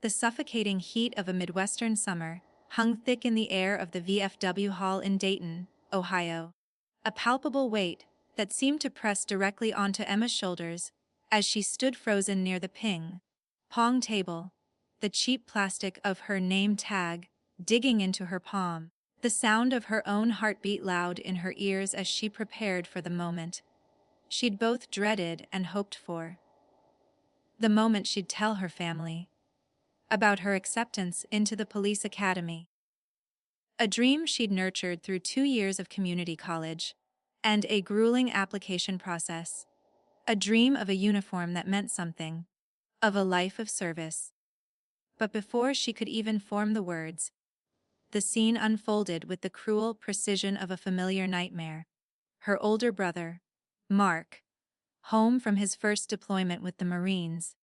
The suffocating heat of a Midwestern summer hung thick in the air of the VFW Hall in Dayton, Ohio. A palpable weight that seemed to press directly onto Emma's shoulders as she stood frozen near the ping-pong table, the cheap plastic of her name tag digging into her palm, the sound of her own heartbeat loud in her ears as she prepared for the moment she'd both dreaded and hoped for. The moment she'd tell her family about her acceptance into the police academy. A dream she'd nurtured through 2 years of community college and a grueling application process. A dream of a uniform that meant something, of a life of service. But before she could even form the words, the scene unfolded with the cruel precision of a familiar nightmare. Her older brother, Mark, home from his first deployment with the Marines,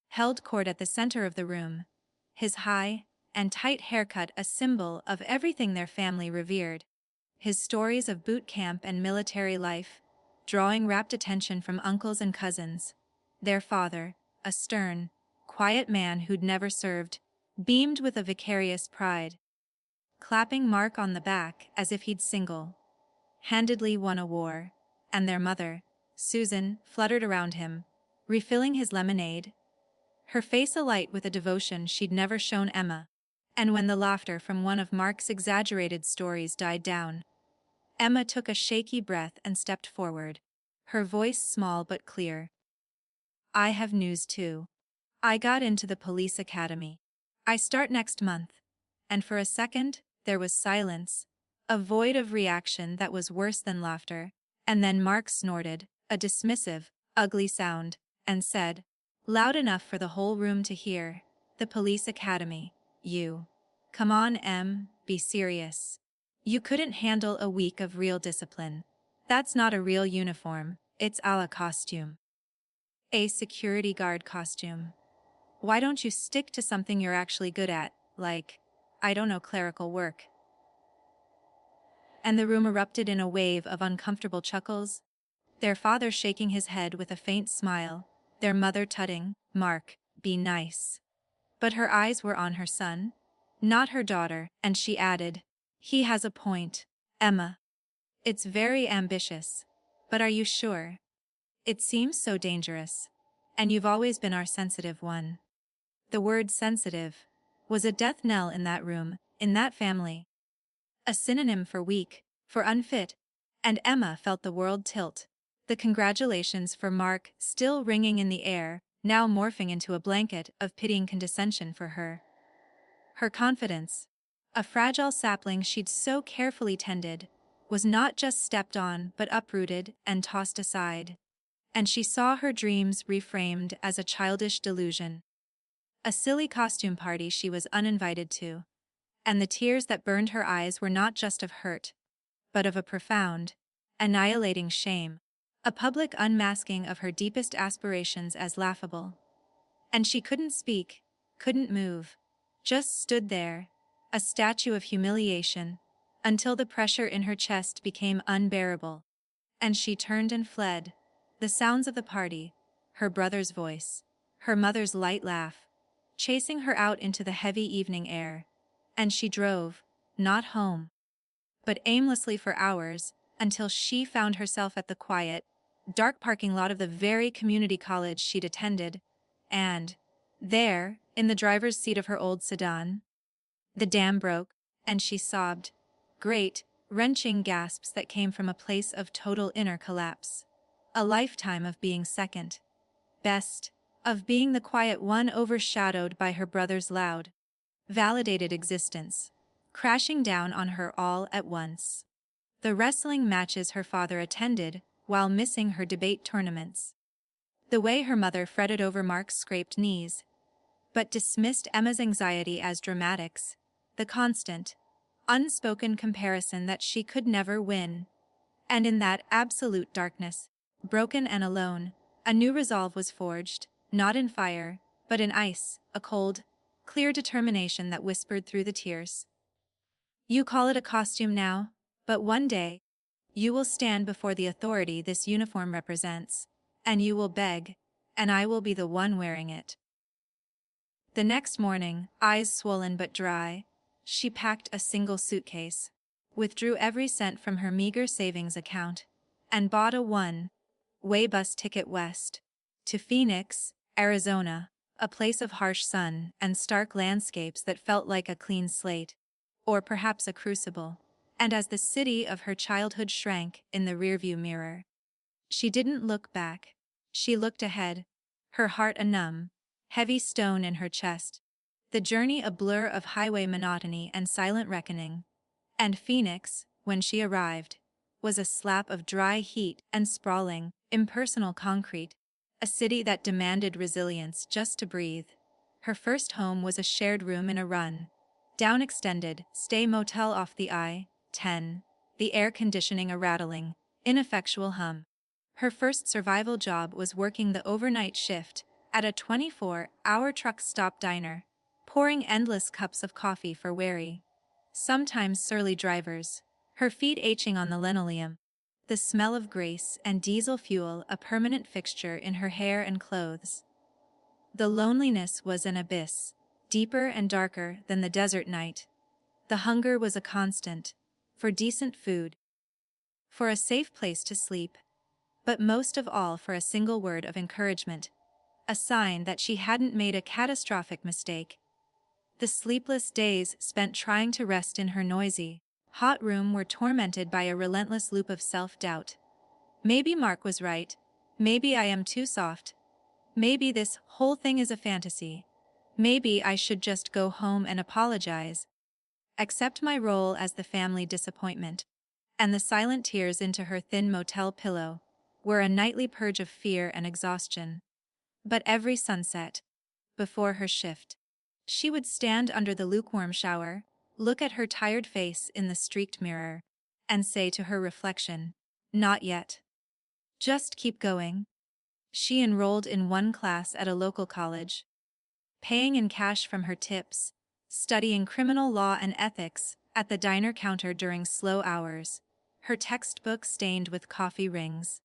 held court at the center of the room, his high and tight haircut a symbol of everything their family revered. His stories of boot camp and military life, drawing rapt attention from uncles and cousins. Their father, a stern, quiet man who'd never served, beamed with a vicarious pride, clapping Mark on the back as if he'd single-handedly won a war, and their mother, Susan, fluttered around him, refilling his lemonade, her face alight with a devotion she'd never shown Emma. And when the laughter from one of Mark's exaggerated stories died down, Emma took a shaky breath and stepped forward, her voice small but clear. I have news too. I got into the police academy. I start next month. And for a second, there was silence, a void of reaction that was worse than laughter, and then Mark snorted, a dismissive, ugly sound, and said, loud enough for the whole room to hear, the police academy, you. Come on, Em, be serious. You couldn't handle a week of real discipline. That's not a real uniform, it's a costume. A security guard costume. Why don't you stick to something you're actually good at, like, I don't know, clerical work? And the room erupted in a wave of uncomfortable chuckles, their father shaking his head with a faint smile, their mother tutting, Mark, be nice. But her eyes were on her son, not her daughter, and she added, he has a point, Emma. It's very ambitious. But are you sure? It seems so dangerous. And you've always been our sensitive one. The word sensitive was a death knell in that room, in that family. A synonym for weak, for unfit, and Emma felt the world tilt. The congratulations for Mark still ringing in the air, now morphing into a blanket of pitying condescension for her. Her confidence, a fragile sapling she'd so carefully tended, was not just stepped on but uprooted and tossed aside. And she saw her dreams reframed as a childish delusion. A silly costume party she was uninvited to. And the tears that burned her eyes were not just of hurt, but of a profound, annihilating shame. A public unmasking of her deepest aspirations as laughable. And she couldn't speak, couldn't move, just stood there, a statue of humiliation, until the pressure in her chest became unbearable. And she turned and fled. The sounds of the party, her brother's voice, her mother's light laugh, chasing her out into the heavy evening air. And she drove, not home, but aimlessly for hours, until she found herself at the quiet, dark parking lot of the very community college she'd attended, and there, in the driver's seat of her old sedan, the dam broke, and she sobbed, great, wrenching gasps that came from a place of total inner collapse. A lifetime of being second best, of being the quiet one overshadowed by her brother's loud, validated existence, crashing down on her all at once. The wrestling matches her father attended, while missing her debate tournaments. The way her mother fretted over Mark's scraped knees, but dismissed Emma's anxiety as dramatics, the constant, unspoken comparison that she could never win. And in that absolute darkness, broken and alone, a new resolve was forged, not in fire, but in ice, a cold, clear determination that whispered through the tears. You call it a costume now, but one day, you will stand before the authority this uniform represents, and you will beg, and I will be the one wearing it. The next morning, eyes swollen but dry, she packed a single suitcase, withdrew every cent from her meager savings account, and bought a one-way bus ticket west to Phoenix, Arizona, a place of harsh sun and stark landscapes that felt like a clean slate, or perhaps a crucible. And as the city of her childhood shrank in the rearview mirror, she didn't look back. She looked ahead, her heart a numb, heavy stone in her chest, the journey a blur of highway monotony and silent reckoning. And Phoenix, when she arrived, was a slap of dry heat and sprawling, impersonal concrete, a city that demanded resilience just to breathe. Her first home was a shared room in a run-down extended stay motel off the I-10, the air conditioning a rattling, ineffectual hum. Her first survival job was working the overnight shift at a 24-hour truck stop diner, pouring endless cups of coffee for weary, sometimes surly drivers, her feet aching on the linoleum, the smell of grease and diesel fuel a permanent fixture in her hair and clothes. The loneliness was an abyss, deeper and darker than the desert night. The hunger was a constant, for decent food, for a safe place to sleep, but most of all for a single word of encouragement, a sign that she hadn't made a catastrophic mistake. The sleepless days spent trying to rest in her noisy, hot room were tormented by a relentless loop of self-doubt. Maybe Mark was right. Maybe I am too soft. Maybe this whole thing is a fantasy. Maybe I should just go home and apologize. Accept my role as the family disappointment. And the silent tears into her thin motel pillow were a nightly purge of fear and exhaustion. But every sunset, before her shift, she would stand under the lukewarm shower, look at her tired face in the streaked mirror, and say to her reflection, "Not yet. Just keep going." She enrolled in one class at a local college, paying in cash from her tips, studying criminal law and ethics at the diner counter during slow hours, her textbook stained with coffee rings.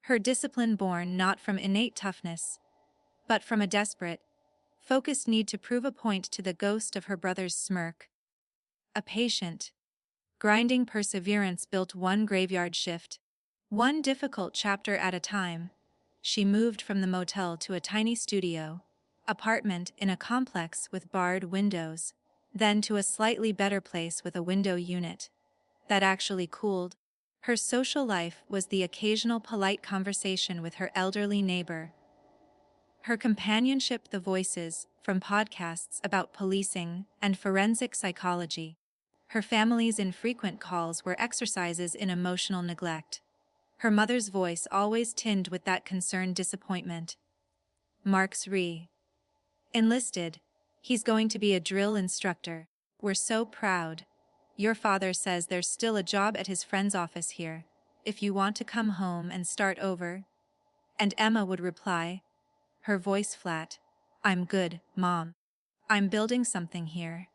Her discipline born not from innate toughness, but from a desperate, focused need to prove a point to the ghost of her brother's smirk. A patient, grinding perseverance built one graveyard shift, one difficult chapter at a time. She moved from the motel to a tiny studio, apartment in a complex with barred windows, then to a slightly better place with a window unit that actually cooled. Her social life was the occasional polite conversation with her elderly neighbor, her companionship the voices from podcasts about policing and forensic psychology. Her family's infrequent calls were exercises in emotional neglect. Her mother's voice always tinged with that concerned disappointment. "Mark's enlisted. He's going to be a drill instructor. We're so proud. Your father says there's still a job at his friend's office here, if you want to come home and start over." And Emma would reply, her voice flat, "I'm good, Mom. I'm building something here."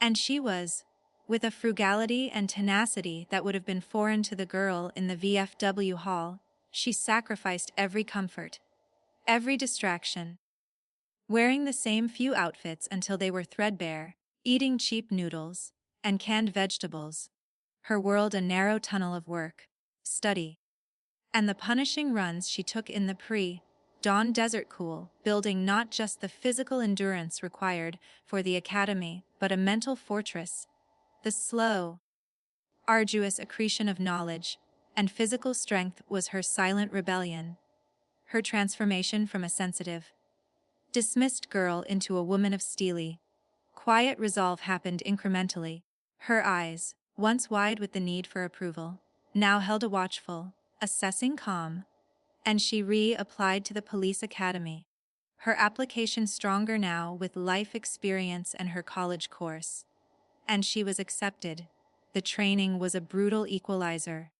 And she was, with a frugality and tenacity that would have been foreign to the girl in the VFW hall, she sacrificed every comfort, every distraction, wearing the same few outfits until they were threadbare, eating cheap noodles and canned vegetables. Her world a narrow tunnel of work, study, and the punishing runs she took in the pre-dawn desert cool, building not just the physical endurance required for the academy, but a mental fortress. The slow, arduous accretion of knowledge and physical strength was her silent rebellion. Her transformation from a sensitive, dismissed girl into a woman of steely, quiet resolve happened incrementally. Her eyes, once wide with the need for approval, now held a watchful, assessing calm, and she re-applied to the police academy, her application stronger now with life experience and her college course. And she was accepted. The training was a brutal equalizer,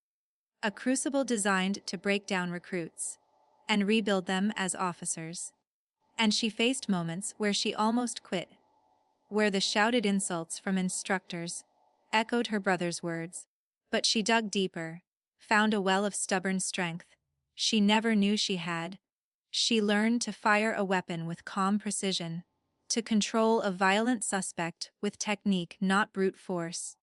a crucible designed to break down recruits and rebuild them as officers. And she faced moments where she almost quit, where the shouted insults from instructors echoed her brother's words. But she dug deeper, found a well of stubborn strength she never knew she had. She learned to fire a weapon with calm precision, to control a violent suspect with technique, not brute force,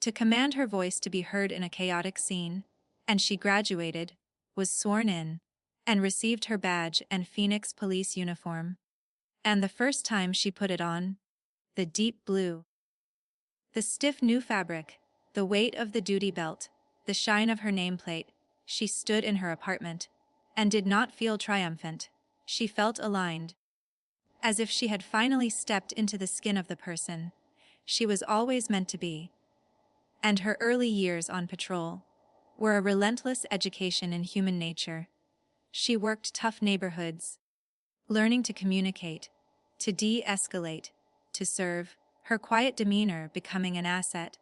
to command her voice to be heard in a chaotic scene, and she graduated, was sworn in, and received her badge and Phoenix police uniform. And the first time she put it on, the deep blue, the stiff new fabric, the weight of the duty belt, the shine of her nameplate, she stood in her apartment, and did not feel triumphant. She felt aligned, as if she had finally stepped into the skin of the person she was always meant to be. And her early years on patrol were a relentless education in human nature. She worked tough neighborhoods, learning to communicate, to de-escalate, to serve, her quiet demeanor becoming an asset,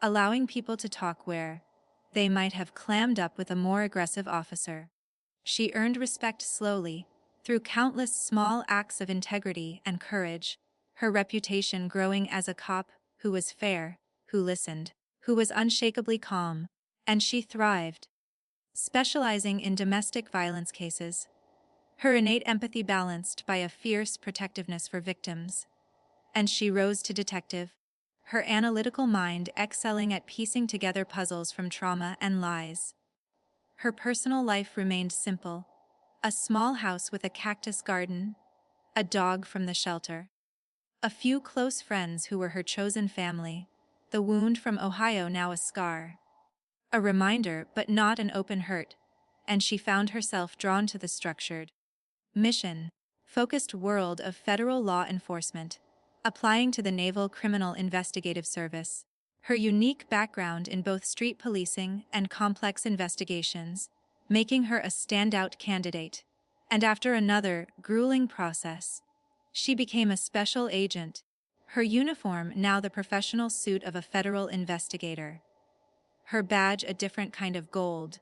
allowing people to talk where they might have clammed up with a more aggressive officer. She earned respect slowly, through countless small acts of integrity and courage, her reputation growing as a cop who was fair, who listened, who was unshakably calm, and she thrived, specializing in domestic violence cases, her innate empathy balanced by a fierce protectiveness for victims. And she rose to detective, her analytical mind excelling at piecing together puzzles from trauma and lies. Her personal life remained simple: a small house with a cactus garden, a dog from the shelter, a few close friends who were her chosen family, the wound from Ohio now a scar, a reminder but not an open hurt, and she found herself drawn to the structured, mission-focused world of federal law enforcement, applying to the Naval Criminal Investigative Service. Her unique background in both street policing and complex investigations, making her a standout candidate. And after another grueling process, she became a special agent, her uniform now the professional suit of a federal investigator, her badge a different kind of gold,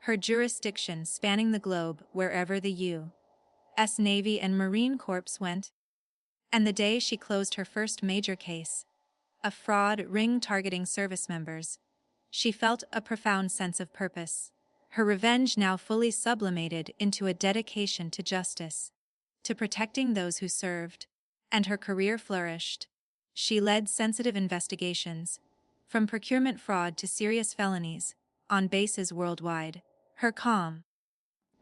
her jurisdiction spanning the globe wherever the U.S. Navy and Marine Corps went. And the day she closed her first major case, a fraud ring targeting service members, she felt a profound sense of purpose, her revenge now fully sublimated into a dedication to justice, to protecting those who served, and her career flourished. She led sensitive investigations, from procurement fraud to serious felonies, on bases worldwide, her calm,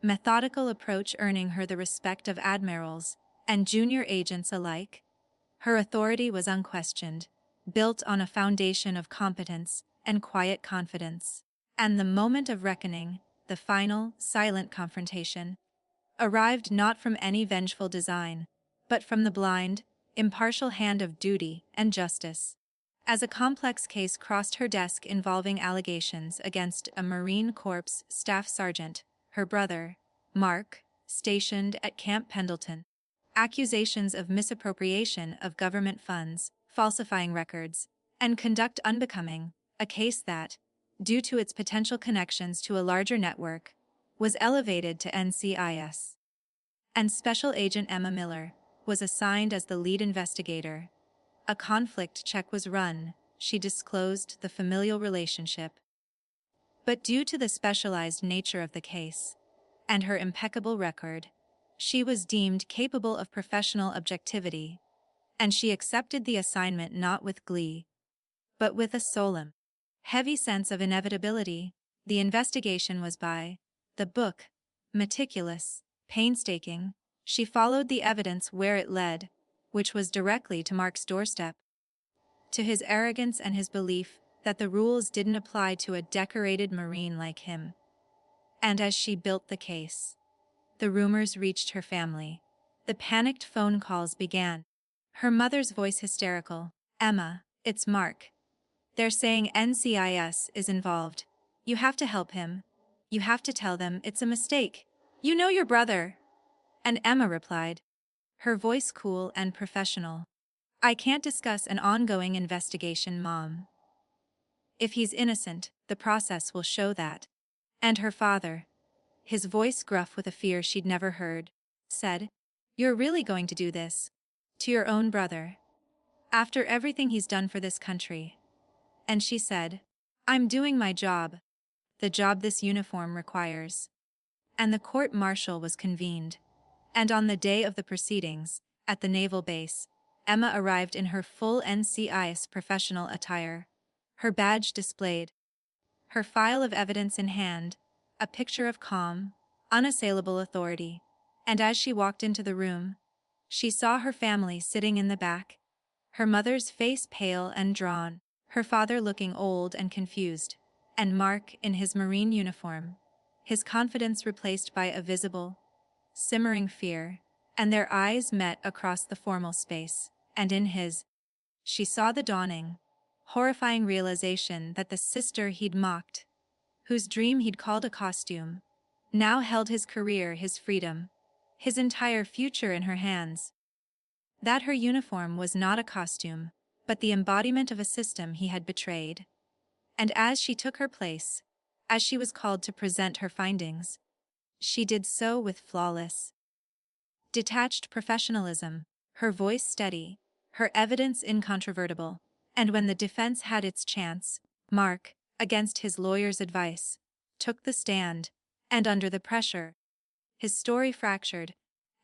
methodical approach earning her the respect of admirals and junior agents alike. Her authority was unquestioned, built on a foundation of competence and quiet confidence. And the moment of reckoning, the final, silent confrontation, arrived not from any vengeful design, but from the blind, impartial hand of duty and justice. As a complex case crossed her desk involving allegations against a Marine Corps staff sergeant, her brother, Mark, stationed at Camp Pendleton, accusations of misappropriation of government funds, falsifying records, and conduct unbecoming, a case that, due to its potential connections to a larger network, was elevated to NCIS. And Special Agent Emma Miller was assigned as the lead investigator. A conflict check was run, she disclosed the familial relationship. But due to the specialized nature of the case, and her impeccable record, she was deemed capable of professional objectivity, and she accepted the assignment not with glee, but with a solemn, heavy sense of inevitability. The investigation was by the book, meticulous, painstaking. She followed the evidence where it led, which was directly to Mark's doorstep, to his arrogance and his belief that the rules didn't apply to a decorated Marine like him. And as she built the case, the rumors reached her family. The panicked phone calls began. Her mother's voice hysterical. "Emma, it's Mark. They're saying NCIS is involved. You have to help him. You have to tell them it's a mistake. You know your brother." And Emma replied, her voice cool and professional, "I can't discuss an ongoing investigation, Mom. If he's innocent, the process will show that." And her father, his voice gruff with a fear she'd never heard, said, "You're really going to do this? To your own brother? After everything he's done for this country?" And she said, "I'm doing my job. The job this uniform requires." And the court-martial was convened. And on the day of the proceedings, At the naval base, Emma arrived in her full NCIS professional attire. Her badge displayed, her file of evidence in hand, a picture of calm, unassailable authority. And as she walked into the room, she saw her family sitting in the back, her mother's face pale and drawn, her father looking old and confused, and Mark in his Marine uniform, his confidence replaced by a visible, simmering fear, and their eyes met across the formal space, and in his, she saw the dawning, horrifying realization that the sister he'd mocked, whose dream he'd called a costume, now held his career, his freedom, his entire future in her hands. That her uniform was not a costume, but the embodiment of a system he had betrayed. And as she took her place, as she was called to present her findings, she did so with flawless, detached professionalism, her voice steady, her evidence incontrovertible. And when the defense had its chance, Mark, against his lawyer's advice, took the stand, and under the pressure, his story fractured,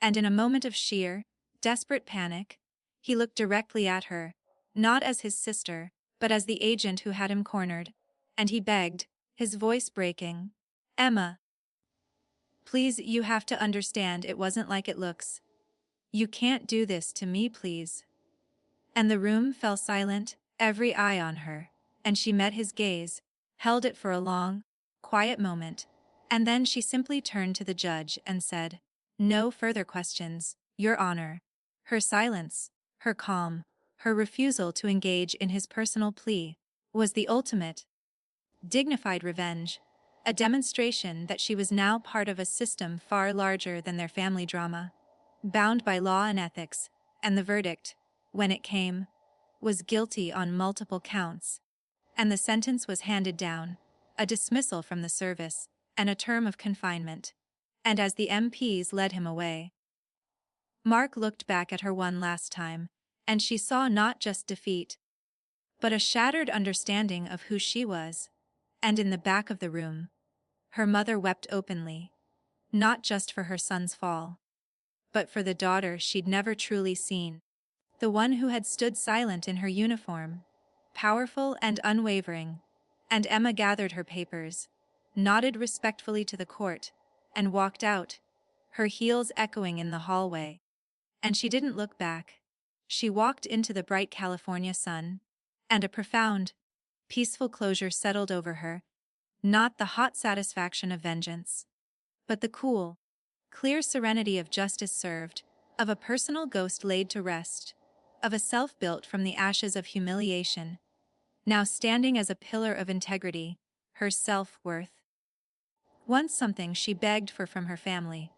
and in a moment of sheer, desperate panic, he looked directly at her, not as his sister, but as the agent who had him cornered, and he begged, his voice breaking, "Emma, please, you have to understand it wasn't like it looks. You can't do this to me, please." And the room fell silent, every eye on her, and she met his gaze, held it for a long, quiet moment, and then she simply turned to the judge and said, "No further questions, Your Honor." Her silence, her calm, her refusal to engage in his personal plea, was the ultimate, dignified revenge, a demonstration that she was now part of a system far larger than their family drama, bound by law and ethics, and the verdict, when it came, was guilty on multiple counts, and the sentence was handed down, a dismissal from the service, and a term of confinement. And as the MPs led him away, Mark looked back at her one last time, and she saw not just defeat, but a shattered understanding of who she was. And in the back of the room, her mother wept openly, not just for her son's fall, but for the daughter she'd never truly seen, the one who had stood silent in her uniform, powerful and unwavering. And Emma gathered her papers, nodded respectfully to the court, and walked out, her heels echoing in the hallway. And she didn't look back. She walked into the bright California sun, and a profound, peaceful closure settled over her, not the hot satisfaction of vengeance, but the cool, clear serenity of justice served, of a personal ghost laid to rest, of a self built from the ashes of humiliation, now standing as a pillar of integrity, her self-worth. Once something she begged for from her family,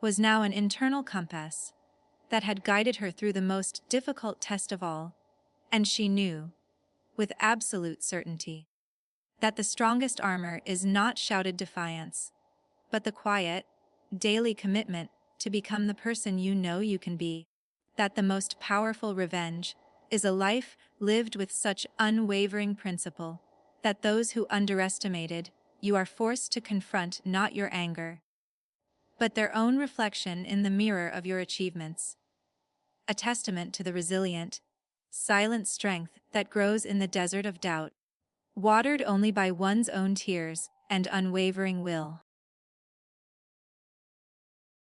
was now an internal compass that had guided her through the most difficult test of all, and she knew, with absolute certainty, that the strongest armor is not shouted defiance, but the quiet, daily commitment to become the person you know you can be, that the most powerful revenge is a life lived with such unwavering principle that those who underestimated you are forced to confront not your anger, but their own reflection in the mirror of your achievements. A testament to the resilient, silent strength that grows in the desert of doubt, watered only by one's own tears and unwavering will.